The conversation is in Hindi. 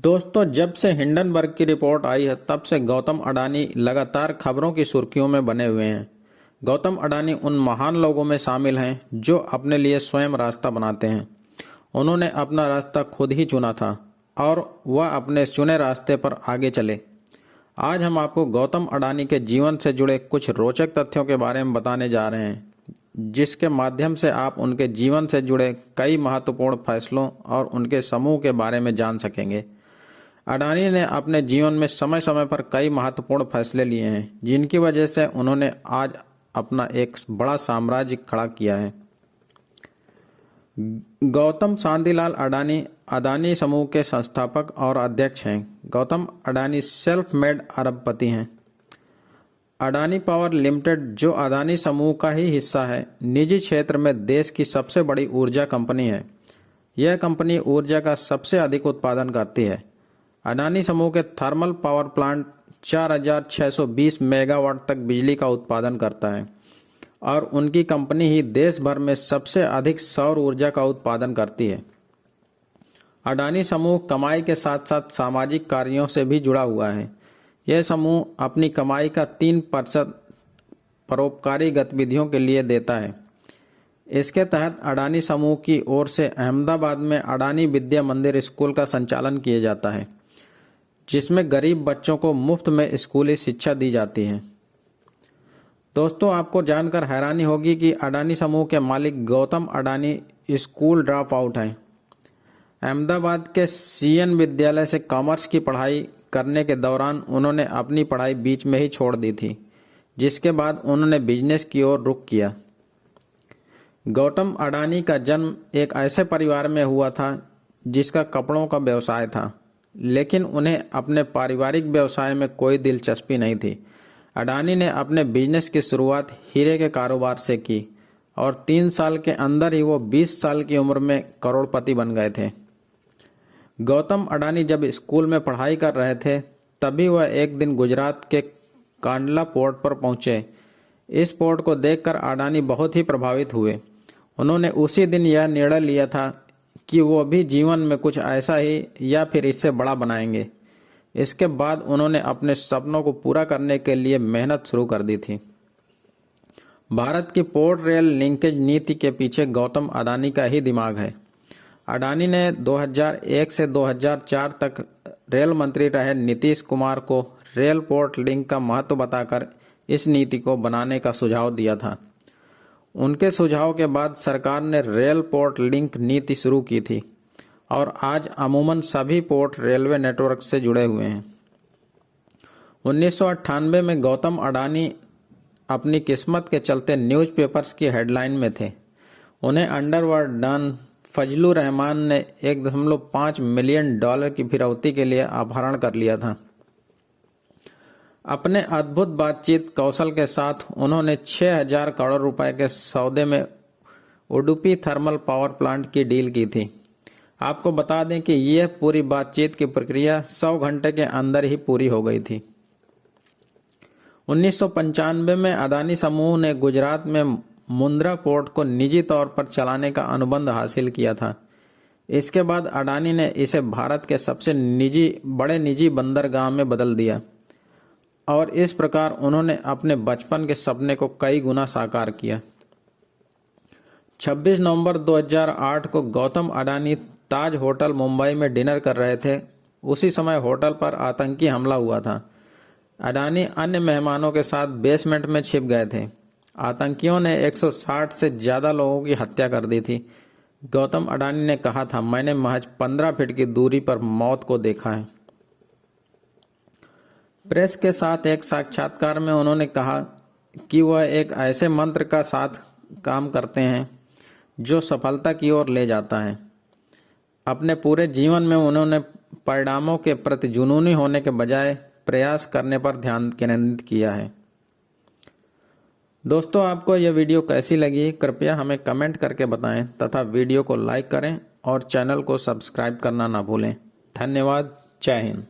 दोस्तों, जब से हिंडनबर्ग की रिपोर्ट आई है तब से गौतम अडानी लगातार खबरों की सुर्खियों में बने हुए हैं। गौतम अडानी उन महान लोगों में शामिल हैं जो अपने लिए स्वयं रास्ता बनाते हैं। उन्होंने अपना रास्ता खुद ही चुना था और वह अपने चुने रास्ते पर आगे चले। आज हम आपको गौतम अडानी के जीवन से जुड़े कुछ रोचक तथ्यों के बारे में बताने जा रहे हैं, जिसके माध्यम से आप उनके जीवन से जुड़े कई महत्वपूर्ण फैसलों और उनके समूह के बारे में जान सकेंगे। अडानी ने अपने जीवन में समय समय पर कई महत्वपूर्ण फैसले लिए हैं, जिनकी वजह से उन्होंने आज अपना एक बड़ा साम्राज्य खड़ा किया है। गौतम शांतिलाल अडानी अडानी समूह के संस्थापक और अध्यक्ष हैं। गौतम अडानी सेल्फ मेड अरबपति हैं। अडानी पावर लिमिटेड, जो अडानी समूह का ही हिस्सा है, निजी क्षेत्र में देश की सबसे बड़ी ऊर्जा कंपनी है। यह कंपनी ऊर्जा का सबसे अधिक उत्पादन करती है। अडानी समूह के थर्मल पावर प्लांट 4620 मेगावाट तक बिजली का उत्पादन करता है और उनकी कंपनी ही देश भर में सबसे अधिक सौर ऊर्जा का उत्पादन करती है। अडानी समूह कमाई के साथ साथ सामाजिक कार्यों से भी जुड़ा हुआ है। यह समूह अपनी कमाई का 3% परोपकारी गतिविधियों के लिए देता है। इसके तहत अडानी समूह की ओर से अहमदाबाद में अडानी विद्या मंदिर स्कूल का संचालन किया जाता है, जिसमें गरीब बच्चों को मुफ्त में स्कूली शिक्षा दी जाती है। दोस्तों, आपको जानकर हैरानी होगी कि अडानी समूह के मालिक Gautam Adani school drop out हैं। अहमदाबाद के सीएन विद्यालय से कॉमर्स की पढ़ाई करने के दौरान उन्होंने अपनी पढ़ाई बीच में ही छोड़ दी थी, जिसके बाद उन्होंने बिजनेस की ओर रुख किया। गौतम अडानी का जन्म एक ऐसे परिवार में हुआ था जिसका कपड़ों का व्यवसाय था, लेकिन उन्हें अपने पारिवारिक व्यवसाय में कोई दिलचस्पी नहीं थी। अडानी ने अपने बिजनेस की शुरुआत हीरे के कारोबार से की और 3 साल के अंदर ही वो 20 साल की उम्र में करोड़पति बन गए थे। गौतम अडानी जब स्कूल में पढ़ाई कर रहे थे, तभी वह एक दिन गुजरात के कांडला पोर्ट पर पहुंचे। इस पोर्ट को देखकर अडानी बहुत ही प्रभावित हुए। उन्होंने उसी दिन यह निर्णय लिया था कि वो भी जीवन में कुछ ऐसा ही या फिर इससे बड़ा बनाएंगे। इसके बाद उन्होंने अपने सपनों को पूरा करने के लिए मेहनत शुरू कर दी थी। भारत की पोर्ट रेल लिंकेज नीति के पीछे गौतम अडानी का ही दिमाग है। अडानी ने 2001 से 2004 तक रेल मंत्री रहे नीतीश कुमार को रेल पोर्ट लिंक का महत्व बताकर इस नीति को बनाने का सुझाव दिया था। उनके सुझाव के बाद सरकार ने रेल पोर्ट लिंक नीति शुरू की थी और आज अमूमन सभी पोर्ट रेलवे नेटवर्क से जुड़े हुए हैं। 1998 में गौतम अडानी अपनी किस्मत के चलते न्यूज़पेपर्स की हेडलाइन में थे। उन्हें अंडरवर्ल्ड डॉन फजलुर रहमान ने $1.5 मिलियन की फिरौती के लिए अपहरण कर लिया था। अपने अद्भुत बातचीत कौशल के साथ उन्होंने 6000 करोड़ रुपए के सौदे में उडुपी थर्मल पावर प्लांट की डील की थी। आपको बता दें कि यह पूरी बातचीत की प्रक्रिया 100 घंटे के अंदर ही पूरी हो गई थी। 1995 में अडानी समूह ने गुजरात में मुंद्रा पोर्ट को निजी तौर पर चलाने का अनुबंध हासिल किया था। इसके बाद अडानी ने इसे भारत के सबसे बड़े निजी बंदरगाह में बदल दिया और इस प्रकार उन्होंने अपने बचपन के सपने को कई गुना साकार किया। 26 नवंबर 2008 को गौतम अडानी ताज होटल मुंबई में डिनर कर रहे थे। उसी समय होटल पर आतंकी हमला हुआ था। अडानी अन्य मेहमानों के साथ बेसमेंट में छिप गए थे। आतंकियों ने 160 से ज़्यादा लोगों की हत्या कर दी थी। गौतम अडानी ने कहा था, मैंने महज 15 फीट की दूरी पर मौत को देखा है। प्रेस के साथ एक साक्षात्कार में उन्होंने कहा कि वह एक ऐसे मंत्र का साथ काम करते हैं जो सफलता की ओर ले जाता है। अपने पूरे जीवन में उन्होंने परिणामों के प्रति जुनूनी होने के बजाय प्रयास करने पर ध्यान केंद्रित किया है। दोस्तों, आपको यह वीडियो कैसी लगी कृपया हमें कमेंट करके बताएं तथा वीडियो को लाइक करें और चैनल को सब्सक्राइब करना ना भूलें। धन्यवाद। जय हिंद।